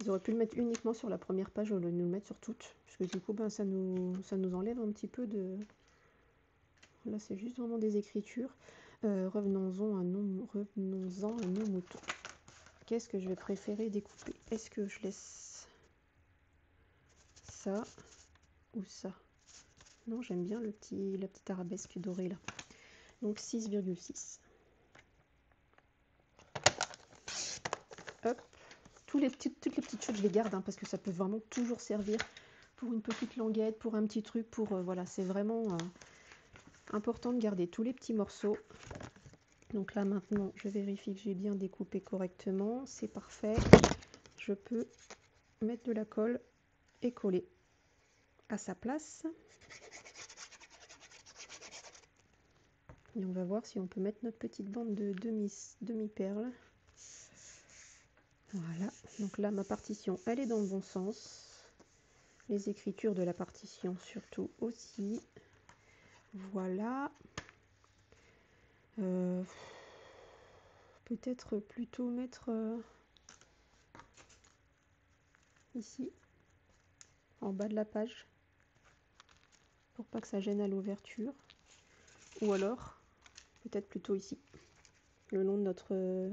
Ils auraient pu le mettre uniquement sur la première page au lieu de nous le mettre sur toutes. Parce que du coup, ben, ça nous enlève un petit peu de... Là, c'est juste vraiment des écritures. Revenons-en à nos moutons. Qu'est-ce que je vais préférer découper? Est-ce que je laisse ça ou ça? Non, j'aime bien la petite arabesque dorée là. Donc 6,6. Hop. Toutes les petites choses, je les garde hein, parce que ça peut vraiment toujours servir pour une petite languette, pour un petit truc, pour voilà, c'est vraiment important de garder tous les petits morceaux. Donc là maintenant, je vérifie que j'ai bien découpé correctement, c'est parfait. Je peux mettre de la colle et coller à sa place. Et on va voir si on peut mettre notre petite bande de demi-perles. Voilà, donc là ma partition elle est dans le bon sens. Les écritures de la partition surtout aussi. Voilà. Peut-être plutôt mettre ici, en bas de la page, pour pas que ça gêne à l'ouverture. Ou alors, peut-être plutôt ici, le long de notre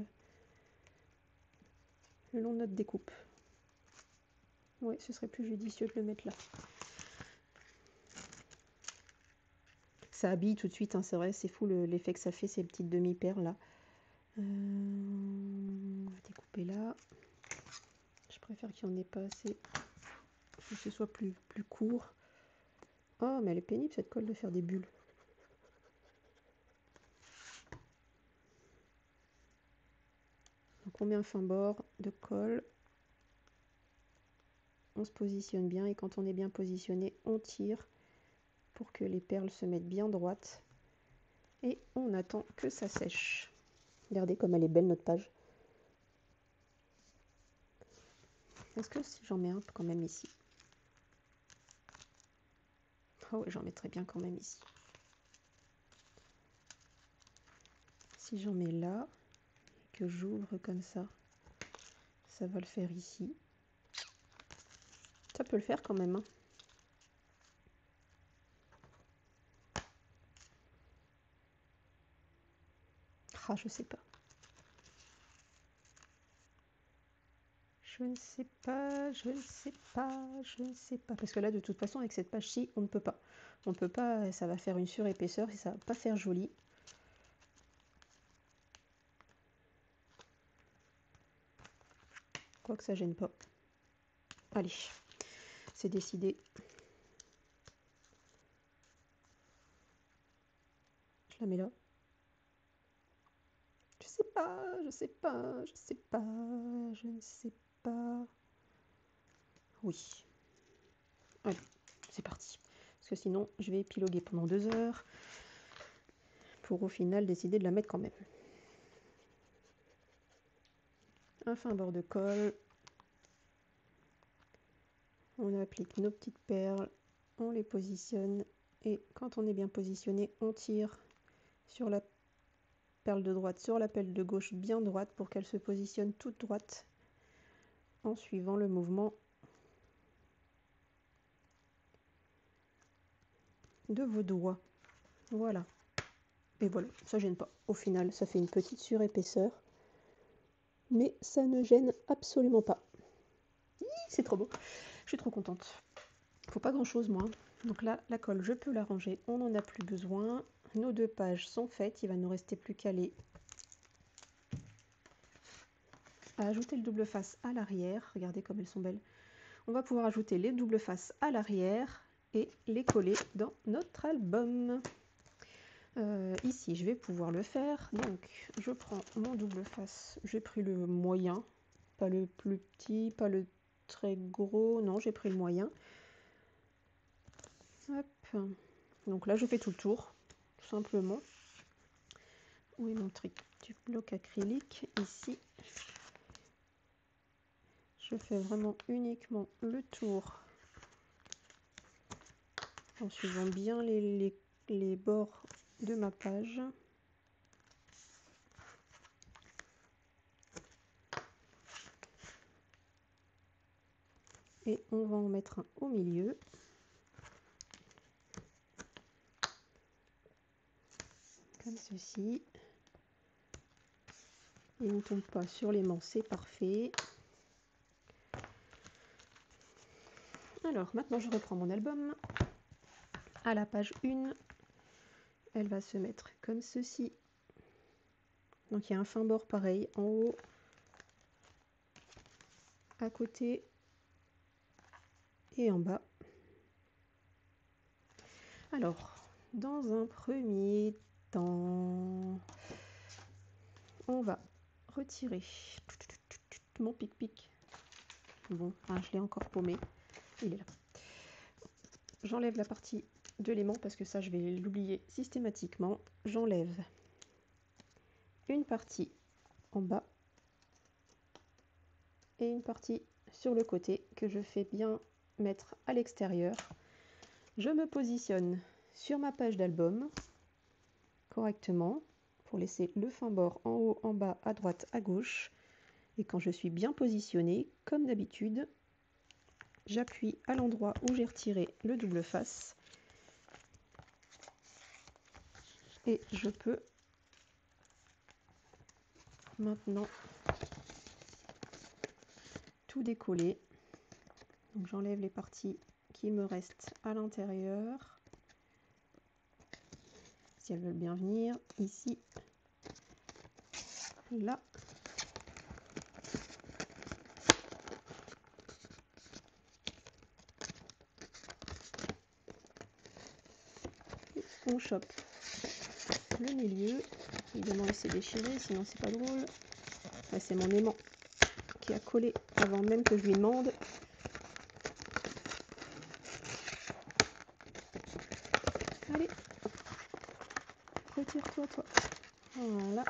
découpe. Oui, ce serait plus judicieux de le mettre là. Ça habille tout de suite, hein, c'est vrai, c'est fou l'effet que ça fait ces petites demi-perles là. On va découper là. Je préfère qu'il n'y en ait pas assez, que ce soit plus court. Oh, mais elle est pénible cette colle de faire des bulles. Donc on met un fin bord de colle. On se positionne bien et quand on est bien positionné, on tire pour que les perles se mettent bien droites. Et on attend que ça sèche. Regardez comme elle est belle notre page. Est-ce que si j'en mets un quand même ici? Oh oui, j'en mettrais bien quand même ici. Si j'en mets là, et que j'ouvre comme ça va le faire ici. Ça peut le faire quand même, hein. Ah, je sais pas. Je ne sais pas, je ne sais pas, je ne sais pas. Parce que là, de toute façon, avec cette page-ci, on ne peut pas. On ne peut pas, ça va faire une surépaisseur et ça va pas faire joli. Quoique ça gêne pas. Allez, c'est décidé. Je la mets là. Je sais pas, je sais pas, je sais pas, je ne sais pas. Oui. Allez, c'est parti. Parce que sinon, je vais épiloguer pendant 2 heures pour au final décider de la mettre quand même. Un fin bord de colle. On applique nos petites perles, on les positionne et quand on est bien positionné, on tire sur la perle de droite, sur la perle de gauche bien droite pour qu'elle se positionne toute droite en suivant le mouvement de vos doigts. Voilà. Et voilà, ça gêne pas. Au final, ça fait une petite surépaisseur, mais ça ne gêne absolument pas. C'est trop beau. Je suis trop contente. Faut pas grand chose, moi. Donc là, la colle, je peux la ranger. On n'en a plus besoin. Nos 2 pages sont faites. Il va nous rester plus qu'à les à ajouter le double face à l'arrière. Regardez comme elles sont belles. On va pouvoir ajouter les doubles faces à l'arrière et les coller dans notre album. Ici, je vais pouvoir le faire. Donc, je prends mon double face. J'ai pris le moyen, pas le plus petit, pas le très gros. Non, j'ai pris le moyen. Hop. Donc là, je fais tout le tour, tout simplement. Où est mon truc du bloc acrylique? Ici. Je fais vraiment uniquement le tour en suivant bien les bords de ma page. Et on va en mettre un au milieu. Comme ceci. Il ne tombe pas sur l'aimant, c'est parfait. Alors, maintenant je reprends mon album. À la page 1, elle va se mettre comme ceci. Donc il y a un fin bord pareil en haut, à côté et en bas. Alors, dans un premier temps, on va retirer mon pic-pic. Bon, je l'ai encore paumé, il est là. J'enlève la partie de l'aimant parce que ça, je vais l'oublier systématiquement. J'enlève une partie en bas et une partie sur le côté que je fais bien mettre à l'extérieur. Je me positionne sur ma page d'album correctement pour laisser le fin bord en haut, en bas, à droite, à gauche. Et quand je suis bien positionnée, comme d'habitude, j'appuie à l'endroit où j'ai retiré le double face et je peux maintenant tout décoller. Donc j'enlève les parties qui me restent à l'intérieur, si elles veulent bien venir, ici, là. On chope le milieu. Évidemment, il s'est déchiré, sinon c'est pas drôle. Là, c'est mon aimant qui a collé avant même que je lui demande. Allez, retire-toi, toi. Voilà.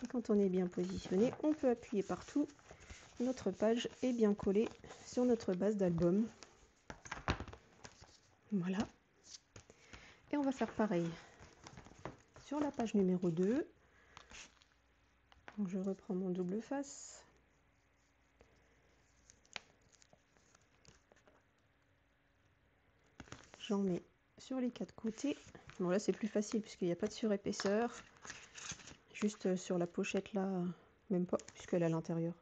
Et quand on est bien positionné, on peut appuyer partout notre page est bien collée sur notre base d'album. Voilà. Et on va faire pareil sur la page numéro 2. Donc je reprends mon double face. J'en mets sur les 4 côtés. Bon là c'est plus facile puisqu'il n'y a pas de surépaisseur. Juste sur la pochette là, même pas, puisqu'elle est à l'intérieur.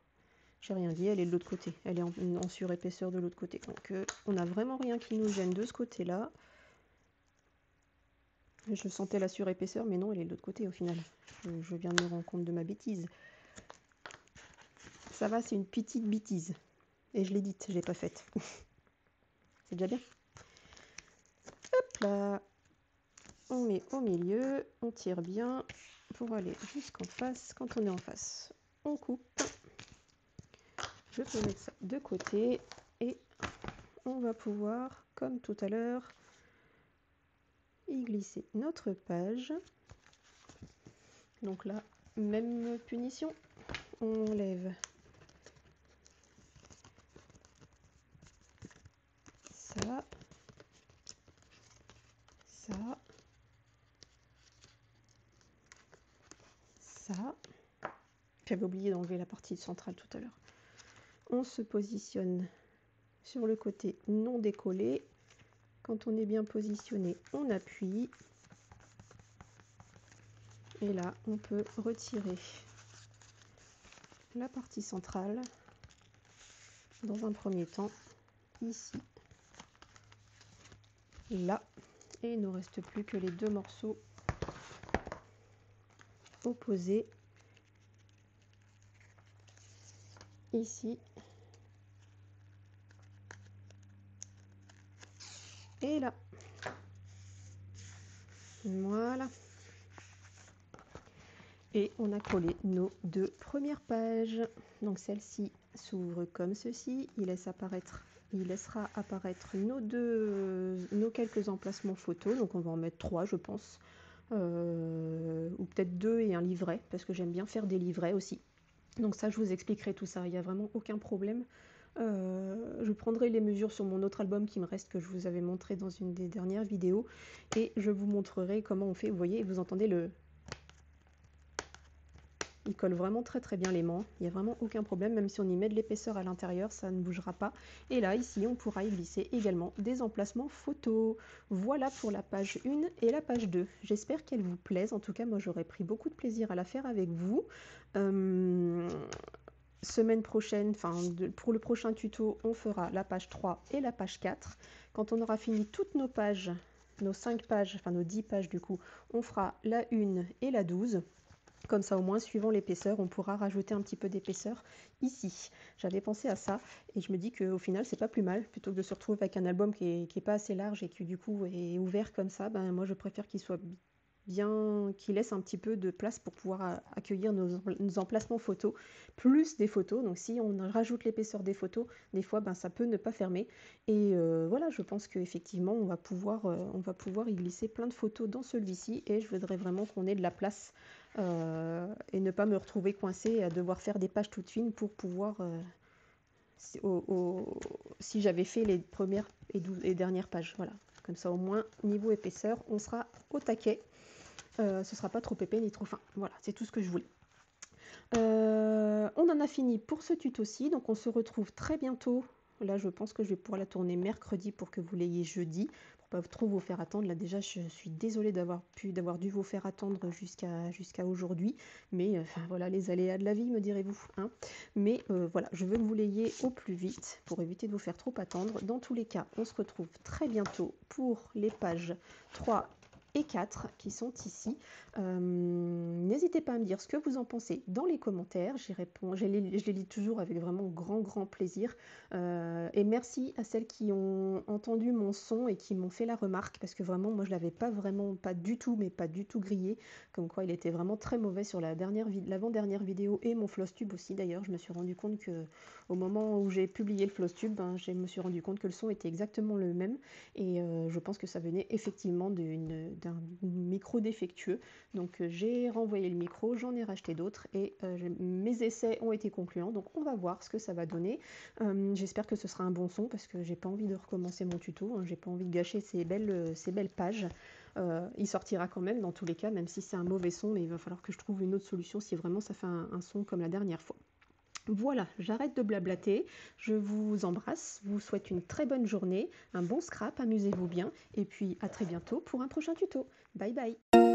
J'ai rien dit, elle est de l'autre côté. Elle est en surépaisseur de l'autre côté. Donc on n'a vraiment rien qui nous gêne de ce côté-là. Je sentais la surépaisseur, mais non, elle est de l'autre côté au final. Je viens de me rendre compte de ma bêtise. Ça va, c'est une petite bêtise. Et je l'ai dite, je l'ai pas faite. C'est déjà bien. Hop là. On met au milieu, on tire bien pour aller jusqu'en face. Quand on est en face, on coupe. Je peux mettre ça de côté et on va pouvoir, comme tout à l'heure, y glisser notre page. Donc là, même punition, on enlève ça, ça, ça. J'avais oublié d'enlever la partie centrale tout à l'heure. On se positionne sur le côté non décollé. Quand on est bien positionné, on appuie. Et là, on peut retirer la partie centrale dans un premier temps, ici, là. Et il ne nous reste plus que les deux morceaux opposés, ici et là. Voilà. Et on a collé nos deux premières pages. Donc celle-ci s'ouvre comme ceci. Il laissera apparaître nos quelques emplacements photos. Donc on va en mettre 3, je pense. Ou peut-être 2 et un livret, parce que j'aime bien faire des livrets aussi. Donc ça, je vous expliquerai tout ça. Il n'y a vraiment aucun problème. Je prendrai les mesures sur mon autre album qui me reste, que je vous avais montré dans une des dernières vidéos. Et je vous montrerai comment on fait. Vous voyez, vous entendez le... Il colle vraiment très très bien l'aimant, il n'y a vraiment aucun problème, même si on y met de l'épaisseur à l'intérieur, ça ne bougera pas. Et là, ici, on pourra y glisser également des emplacements photos. Voilà pour la page 1 et la page 2. J'espère qu'elle vous plaise, en tout cas, moi j'aurais pris beaucoup de plaisir à la faire avec vous. Semaine prochaine, pour le prochain tuto, on fera la page 3 et la page 4. Quand on aura fini toutes nos pages, nos 5 pages, enfin nos 10 pages du coup, on fera la 1 et la 12. Comme ça, au moins, suivant l'épaisseur, on pourra rajouter un petit peu d'épaisseur ici. J'avais pensé à ça et je me dis qu'au final, c'est pas plus mal. Plutôt que de se retrouver avec un album qui est pas assez large et qui, du coup, est ouvert comme ça, ben, moi, je préfère qu'il soit bien, qu'il laisse un petit peu de place pour pouvoir accueillir nos emplacements photos, plus des photos. Donc, si on rajoute l'épaisseur des photos, des fois, ben, ça peut ne pas fermer. Et voilà, je pense qu'effectivement, on va pouvoir y glisser plein de photos dans celui-ci et je voudrais vraiment qu'on ait de la place. Et ne pas me retrouver coincée à devoir faire des pages toutes fines pour pouvoir, si j'avais fait les premières et dernières pages. Voilà. Comme ça, au moins, niveau épaisseur, on sera au taquet. Ce sera pas trop épais ni trop fin. Voilà, c'est tout ce que je voulais. On en a fini pour ce tuto-ci, donc on se retrouve très bientôt. Là, je pense que je vais pouvoir la tourner mercredi pour que vous l'ayez jeudi, pour pas trop vous faire attendre. Là, déjà, je suis désolée d'avoir dû vous faire attendre jusqu'à aujourd'hui, mais voilà, les aléas de la vie, me direz-vous, hein. Mais voilà, je veux que vous l'ayez au plus vite pour éviter de vous faire trop attendre. Dans tous les cas, on se retrouve très bientôt pour les pages 3 et 4 qui sont ici. N'hésitez pas à me dire ce que vous en pensez dans les commentaires. J'y réponds, je les lis toujours avec vraiment grand plaisir. Et merci à celles qui ont entendu mon son et qui m'ont fait la remarque, parce que vraiment, moi, je l'avais pas du tout grillé, comme quoi il était vraiment très mauvais sur l'avant-dernière vidéo et mon Flosstube aussi. D'ailleurs, je me suis rendu compte que au moment où j'ai publié le Flosstube, ben, je me suis rendu compte que le son était exactement le même, et je pense que ça venait effectivement d'un micro défectueux. Donc j'ai renvoyé le micro, j'en ai racheté d'autres et mes essais ont été concluants. Donc on va voir ce que ça va donner. J'espère que ce sera un bon son parce que j'ai pas envie de recommencer mon tuto, hein, j'ai pas envie de gâcher ces belles pages. Il sortira quand même dans tous les cas, même si c'est un mauvais son, mais il va falloir que je trouve une autre solution si vraiment ça fait un son comme la dernière fois. Voilà, j'arrête de blablater, je vous embrasse, vous souhaite une très bonne journée, un bon scrap, amusez-vous bien, et puis à très bientôt pour un prochain tuto. Bye bye!